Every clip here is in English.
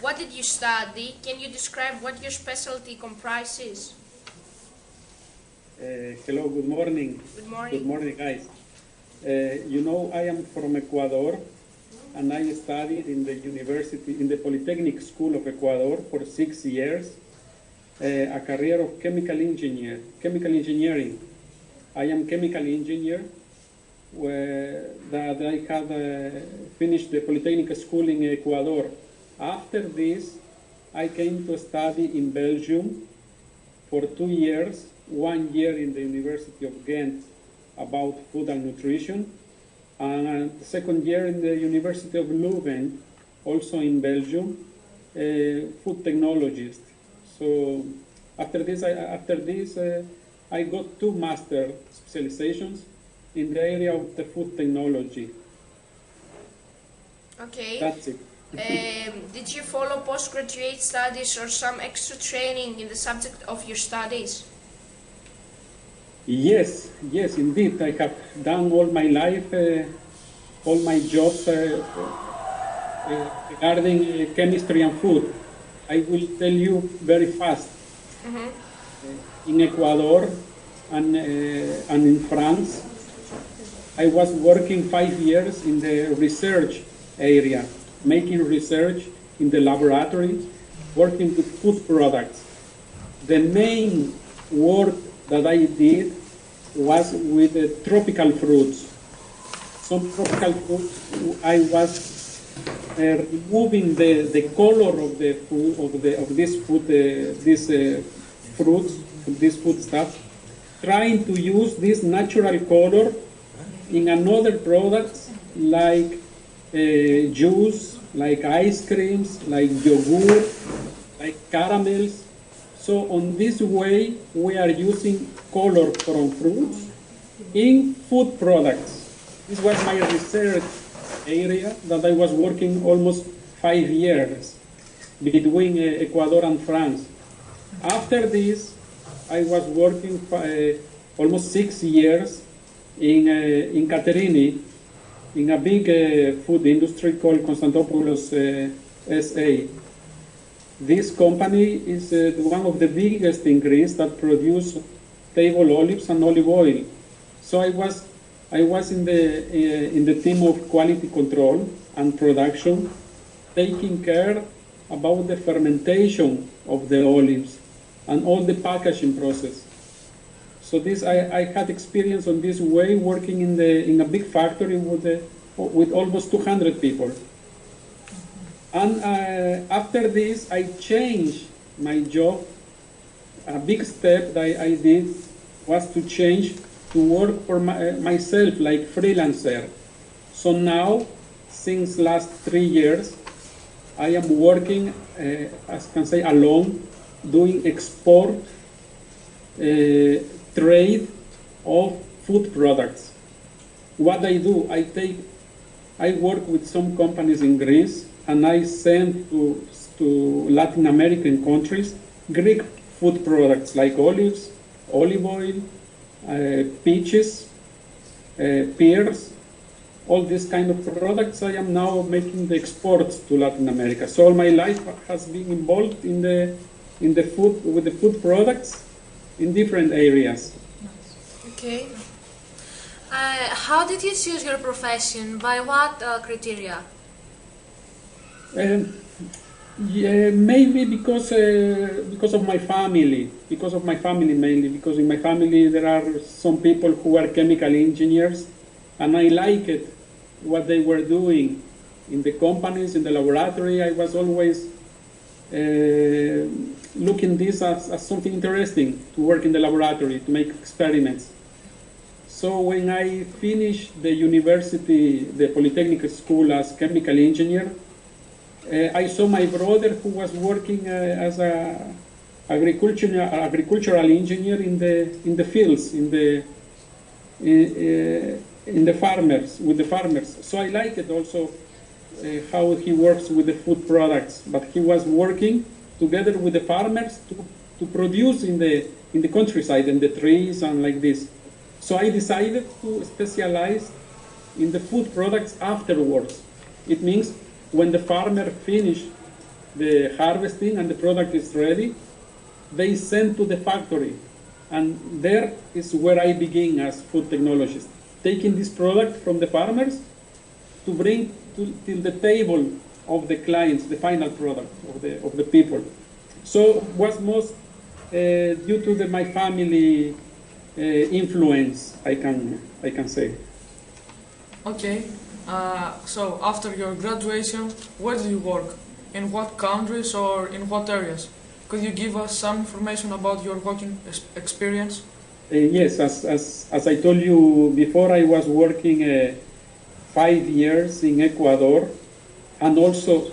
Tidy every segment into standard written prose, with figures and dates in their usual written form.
What did you study? Can you describe what your specialty comprises? Hello, good morning. Good morning. Good morning, guys. You know, I am from Ecuador, and I studied in the university, in the Polytechnic School of Ecuador for 6 years, a career of chemical engineering. I am chemical engineer, that I have finished the Polytechnic School in Ecuador. After this, I came to study in Belgium for 2 years, 1 year in the University of Ghent about food and nutrition, and the second year in the University of Leuven, also in Belgium, food technologist. So after this, I got 2 master specializations in the area of the food technology. Okay. That's it. Did you follow postgraduate studies or some extra training in the subject of your studies? Yes, indeed. I have done all my life, all my jobs regarding chemistry and food. I will tell you very fast. In Ecuador and in France, I was working 5 years in the research area, making research in the laboratory, working with food products. The main work that I did was with tropical fruits. Some tropical fruits, I was removing the color of the food of this fruits, this food stuff, trying to use this natural color in another products like juice, like ice creams, like yogurt, like caramels. So on this way, we are using color from fruits in food products. This was my research area that I was working almost 5 years between Ecuador and France. After this, I was working almost 6 years in Caterini, in a big food industry called Constantopoulos S.A. This company is one of the biggest in Greece that produce table olives and olive oil. So I was in the team of quality control and production, taking care about the fermentation of the olives and all the packaging process. So this I had experience on this way, working in a big factory with almost 200 people. And after this, I changed my job. A big step that I did was to change to work for myself, like freelancer. So now, since last 3 years, I am working, as can say, alone, doing export, trade of food products. What I do, I work with some companies in Greece, and I send to Latin American countries Greek food products like olives, olive oil, peaches, pears, all these kind of products. I am now making the exports to Latin America. So all my life has been involved in the food, with the food products in different areas. Okay. How did you choose your profession? By what criteria? Yeah, maybe because of my family, mainly, because in my family there are some people who are chemical engineers, and I liked what they were doing in the companies, in the laboratory. I was always looking this as something interesting to work in the laboratory, to make experiments. So when I finished the university, the Polytechnic School as chemical engineer, I saw my brother who was working as a agricultural engineer in the fields, in the farmers, with the farmers. So I liked it also how he works with the food products. But he was working together with the farmers to produce in the countryside, in the trees and like this. So I decided to specialize in the food products afterwards. It means when the farmer finished the harvesting and the product is ready, they send to the factory. And there is where I begin as food technologist, taking this product from the farmers to bring till the table of the clients, the final product of the people. So it was most due to my family influence, I can say. Okay, so after your graduation, where do you work? In what countries or in what areas? Could you give us some information about your working experience? Yes, as I told you before, I was working 5 years in Ecuador, and also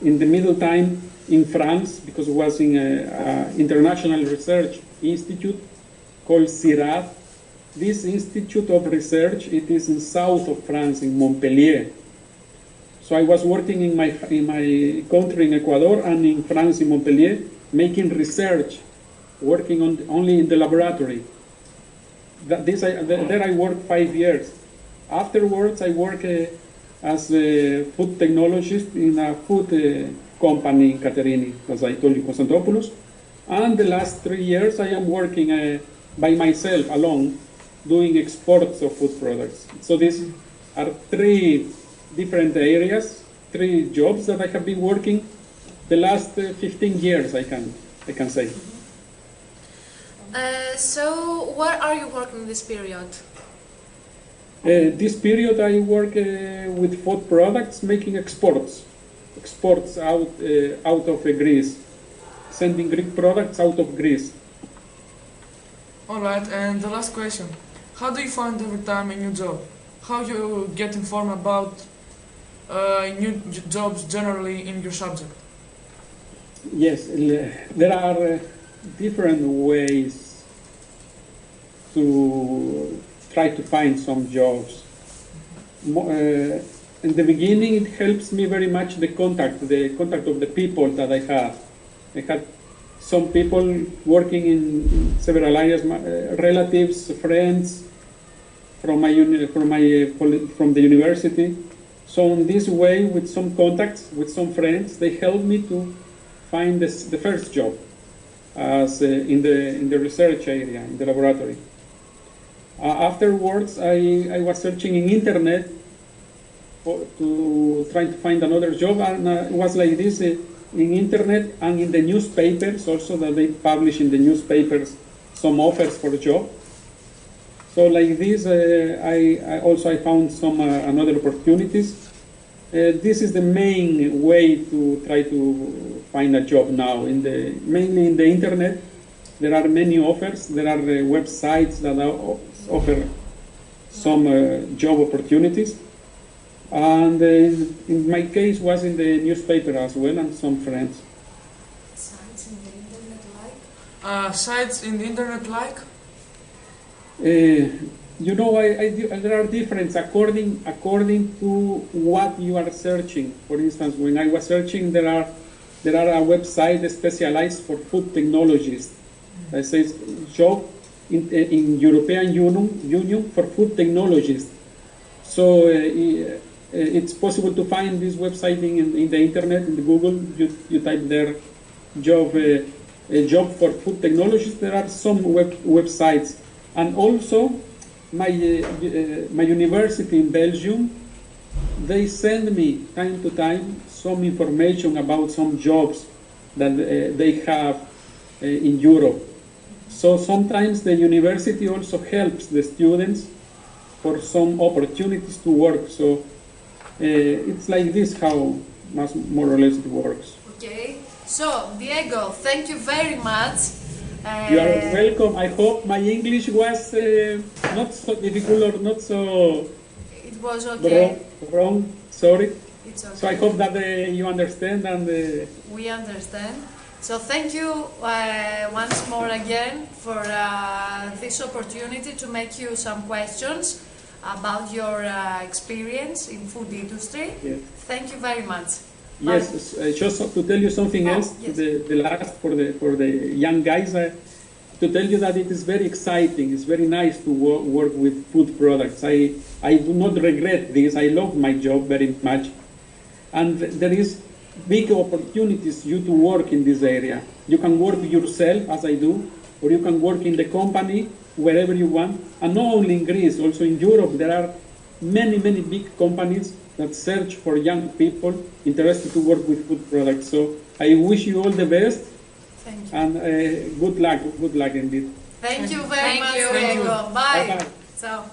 in the middle time in France, because it was in an international research institute called CIRAD. This institute of research, it is in south of France, in Montpellier. So I was working in my country, in Ecuador, and in France, in Montpellier, making research, working only in the laboratory. There I worked 5 years. Afterwards, I worked as a food technologist in a food company in Caterini, as I told you, Constantopoulos. And the last 3 years, I am working by myself, alone, doing exports of food products. So these are 3 different areas, 3 jobs that I have been working the last 15 years, I can say. So where are you working this period? This period I work with food products, making exports out of Greece, sending Greek products out of Greece. All right, and the last question. How do you find every time a new job? How you get informed about new jobs generally in your subject? Yes, there are different ways to try to find some jobs. In the beginning, it helps me very much the contact of the people that I have. I had some people working in several areas, relatives, friends from the university. So in this way, with some contacts, with some friends, they helped me to find the first job as in the research area, in the laboratory. Afterwards, I was searching in internet to try to find another job, and it was like this in internet and in the newspapers also, that they publish in the newspapers some offers for a job. So like this, I found some another opportunities. This is the main way to try to find a job now. Mainly in the internet, there are many offers. There are websites that offer some job opportunities. And in my case was in the newspaper as well, and some friends. Sites in the internet like? Sites in the internet like? You know, there are differences according to what you are searching. For instance, when I was searching, there are a website specialized for food technologists. That says job in European Union for food technologists. So it's possible to find this website in the internet, in the Google. You type there job for food technologists. There are some websites, and also my university in Belgium, they send me time to time some information about some jobs that they have in Europe. So sometimes the university also helps the students for some opportunities to work. So it's like this how more or less it works. Okay. So, Diego, thank you very much. You are welcome. I hope my English was not so difficult or not so It was okay. wrong. Sorry. It's okay. So I hope that you understand and. We understand. So thank you once more again for this opportunity to make you some questions about your experience in food industry. Yes. Thank you very much. Yes, just to tell you something else, yes. the last for the young guys, to tell you that it is very exciting. It's very nice to work with food products. I do not regret this. I love my job very much, and there is big opportunities you to work in this area. You can work yourself, as I do, or you can work in the company, wherever you want. And not only in Greece, also in Europe, there are many, many big companies that search for young people interested to work with food products. So I wish you all the best. Thank you. And good luck indeed. Thank you very Thank much, you. Diego. Bye. Bye-bye. Ciao.